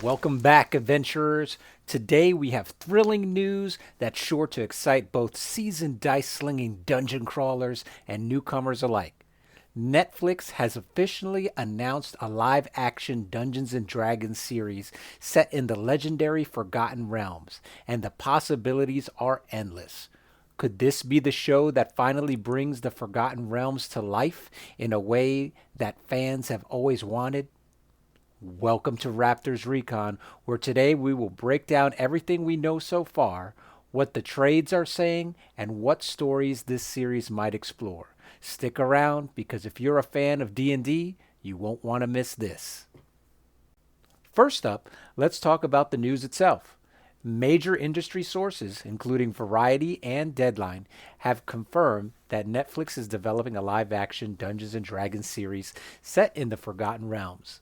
Welcome back, adventurers. Today we have thrilling news that's sure to excite both seasoned dice slinging dungeon crawlers and newcomers alike. Netflix has officially announced a live action Dungeons and Dragons series set in the legendary Forgotten Realms, and the possibilities are endless. Could this be the show that finally brings the Forgotten Realms to life in a way that fans have always wanted? Welcome to Raptor's Recon, where today we will break down everything we know so far, what the trades are saying, and what stories this series might explore. Stick around because if you're a fan of D&D, you won't want to miss this. First up, let's talk about the news itself. Major industry sources, including Variety and Deadline, have confirmed that Netflix is developing a live-action Dungeons and Dragons series set in the Forgotten Realms.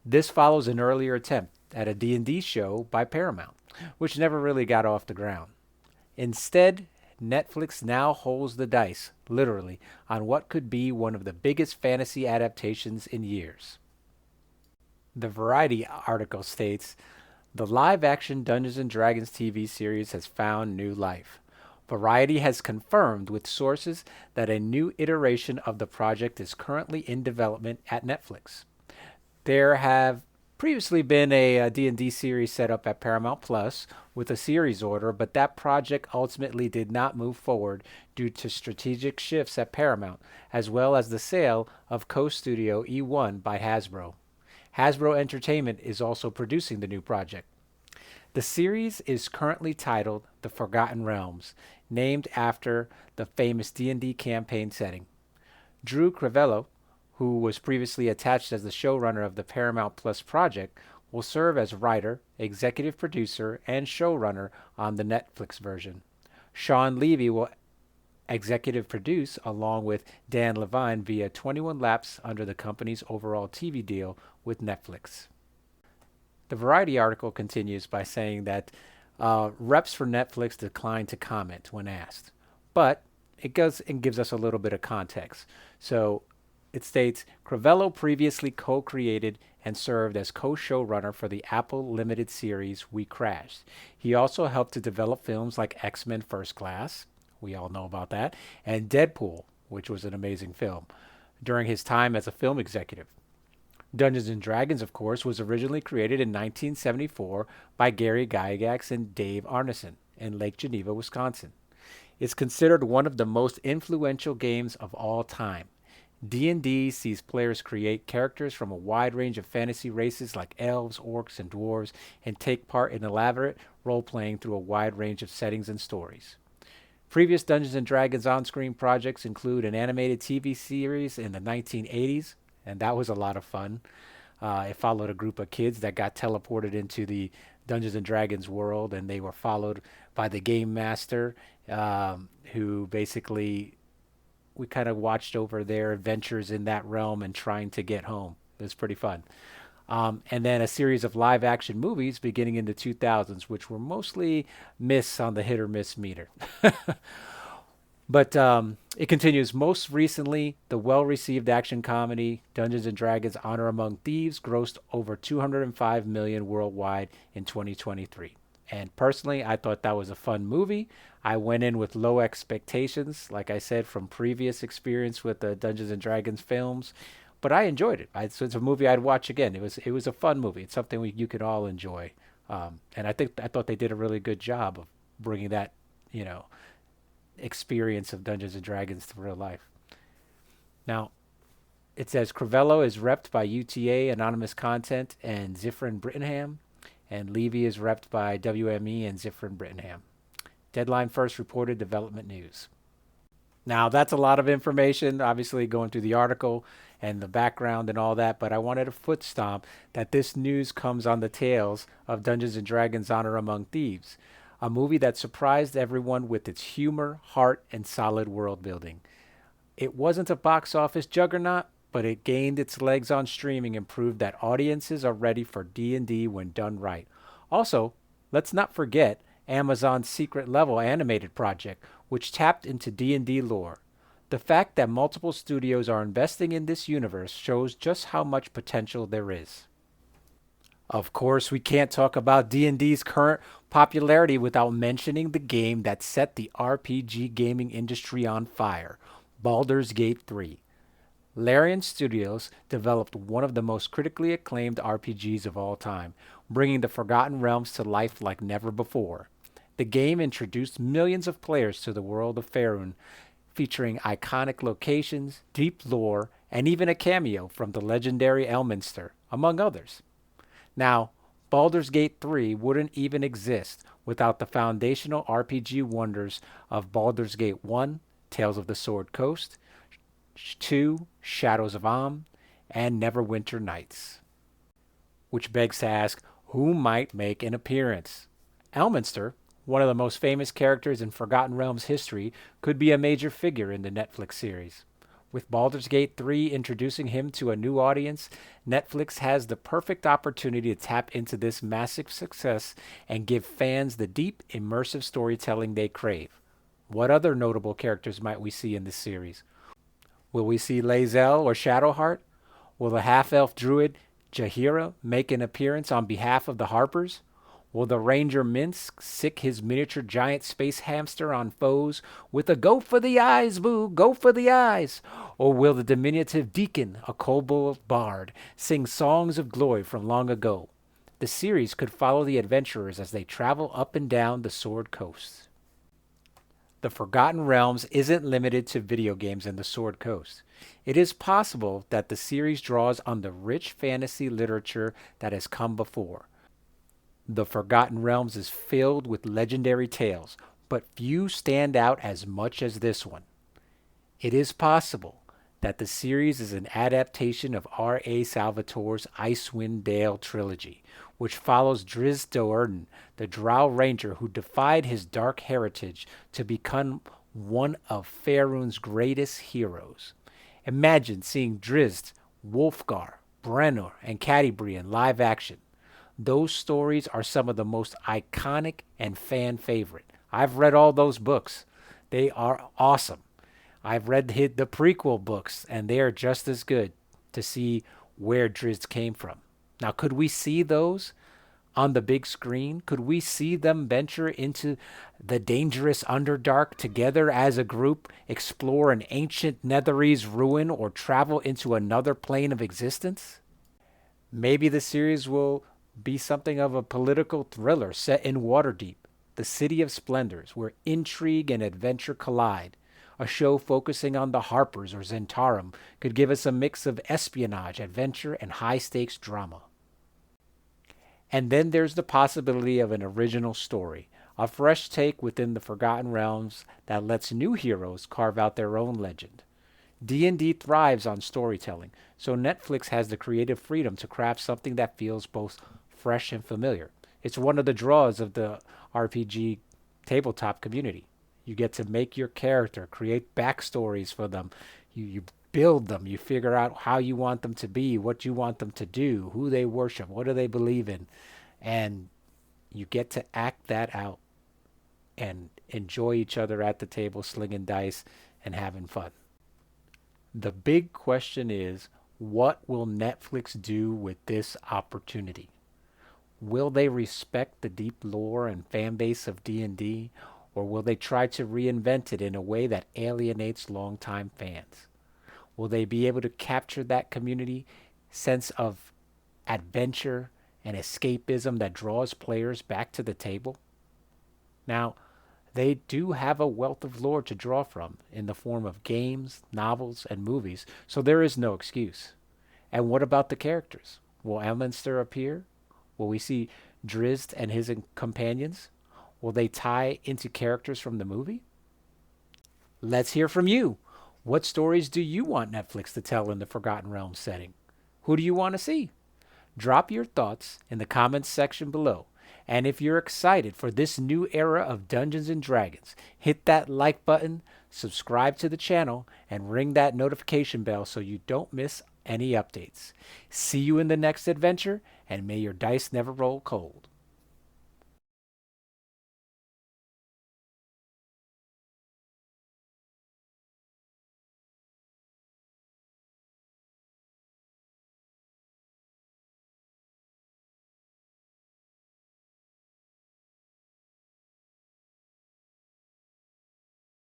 This follows an earlier attempt at a D&D show by Paramount, which never really got off the ground. Instead, Netflix now holds the dice, literally, on what could be one of the biggest fantasy adaptations in years. The Variety article states, "The live-action Dungeons and Dragons TV series has found new life. Variety has confirmed with sources that a new iteration of the project is currently in development at Netflix. There have previously been a D&D series set up at Paramount Plus with a series order, but that project ultimately did not move forward due to strategic shifts at Paramount, as well as the sale of co-studio E1 by Hasbro. Hasbro Entertainment is also producing the new project. The series is currently titled The Forgotten Realms, named after the famous D&D campaign setting. Drew Crivello, who was previously attached as the showrunner of the Paramount Plus project, will serve as writer, executive producer, and showrunner on the Netflix version. Sean Levy will executive produce along with Dan Levine via 21 laps under the company's overall TV deal with Netflix. The Variety article continues by saying that reps for Netflix declined to comment when asked, but it gives us a little bit of context. So it states, Crivello previously co-created and served as co-showrunner for the Apple limited series We Crashed. He also helped to develop films like X-Men First Class, we all know about that, and Deadpool, which was an amazing film, during his time as a film executive. Dungeons and Dragons, of course, was originally created in 1974 by Gary Gygax and Dave Arneson in Lake Geneva, Wisconsin. It's considered one of the most influential games of all time. D&D sees players create characters from a wide range of fantasy races like elves, orcs, and dwarves, and take part in elaborate role-playing through a wide range of settings and stories. Previous Dungeons and Dragons on-screen projects include an animated TV series in the 1980s, and that was a lot of fun. It followed a group of kids that got teleported into the Dungeons and Dragons world, and they were followed by the game master, who basically we kind of watched over their adventures in that realm and trying to get home. It was pretty fun. And then a series of live action movies beginning in the 2000s, which were mostly miss on the hit or miss meter. But it continues. Most recently, the well-received action comedy Dungeons and Dragons: Honor Among Thieves grossed over 205 million worldwide in 2023. And personally, I thought that was a fun movie. I went in with low expectations, like I said, from previous experience with the Dungeons and Dragons films, but I enjoyed it. So it's a movie I'd watch again. It was a fun movie. It's something you could all enjoy, and I thought they did a really good job of bringing that, experience of Dungeons and Dragons to real life. Now, it says Crivello is repped by UTA Anonymous Content and Zifrin Brittingham, and Levy is repped by WME and Zifrin Brittingham. Deadline first reported development news. Now, that's a lot of information, obviously going through the article and the background and all that, but I wanted to foot stomp that this news comes on the tails of Dungeons & Dragons: Honor Among Thieves, a movie that surprised everyone with its humor, heart, and solid world building. It wasn't a box office juggernaut, but it gained its legs on streaming and proved that audiences are ready for D&D when done right. Also, let's not forget Amazon's Secret Level animated project, which tapped into D&D lore. The fact that multiple studios are investing in this universe shows just how much potential there is. Of course, we can't talk about D&D's current popularity without mentioning the game that set the RPG gaming industry on fire, Baldur's Gate 3. Larian Studios developed one of the most critically acclaimed RPGs of all time, bringing the Forgotten Realms to life like never before. The game introduced millions of players to the world of Faerun, featuring iconic locations, deep lore, and even a cameo from the legendary Elminster, among others. Now, Baldur's Gate 3 wouldn't even exist without the foundational RPG wonders of Baldur's Gate 1, Tales of the Sword Coast, 2, Shadows of Amn, and Neverwinter Nights. Which begs to ask, who might make an appearance? Elminster, one of the most famous characters in Forgotten Realms history, could be a major figure in the Netflix series. With Baldur's Gate 3 introducing him to a new audience, Netflix has the perfect opportunity to tap into this massive success and give fans the deep, immersive storytelling they crave. What other notable characters might we see in this series? Will we see Lae'zel or Shadowheart? Will the half-elf druid Jaheira make an appearance on behalf of the Harpers? Will the ranger Minsk sick his miniature giant space hamster on foes with a "go for the eyes, boo, go for the eyes"? Or will the diminutive deacon, a kobold bard, sing songs of glory from long ago? The series could follow the adventurers as they travel up and down the Sword Coast. The Forgotten Realms isn't limited to video games and the Sword Coast. It is possible that the series draws on the rich fantasy literature that has come before. The Forgotten Realms is filled with legendary tales, but few stand out as much as this one. It is possible that the series is an adaptation of R.A. Salvatore's Icewind Dale trilogy, which follows Drizzt Do'Urden, the Drow ranger who defied his dark heritage to become one of Faerun's greatest heroes. Imagine seeing Drizzt, Wulfgar, Brenner, and Catti-brie in live action. Those stories are some of the most iconic and fan favorite. I've read all those books. They are awesome. I've read the prequel books, and they are just as good to see where Drizzt came from. Now, could we see those on the big screen? Could we see them venture into the dangerous Underdark together as a group, explore an ancient Netherese ruin, or travel into another plane of existence? Maybe the series will be something of a political thriller set in Waterdeep, the City of Splendors, where intrigue and adventure collide. A show focusing on the Harpers or Zentarum could give us a mix of espionage, adventure, and high-stakes drama. And then there's the possibility of an original story, a fresh take within the Forgotten Realms that lets new heroes carve out their own legend. D&D thrives on storytelling, so Netflix has the creative freedom to craft something that feels both fresh and familiar. It's one of the draws of the RPG tabletop community. You get to make your character, create backstories for them. You build them. You figure out how you want them to be, what you want them to do, who they worship, what do they believe in. And you get to act that out and enjoy each other at the table, slinging dice and having fun. The big question is, what will Netflix do with this opportunity? Will they respect the deep lore and fan base of D&D, or will they try to reinvent it in a way that alienates longtime fans? Will they be able to capture that community sense of adventure and escapism that draws players back to the table? Now, they do have a wealth of lore to draw from in the form of games, novels, and movies, so there is no excuse. And what about the characters? Will Elminster appear? Will we see Drizzt and his companions? Will they tie into characters from the movie? Let's hear from you. What stories do you want Netflix to tell in the Forgotten Realms setting? Who do you want to see? Drop your thoughts in the comments section below. And if you're excited for this new era of Dungeons and Dragons, hit that like button, subscribe to the channel, and ring that notification bell so you don't miss any updates. See you in the next adventure, and may your dice never roll cold.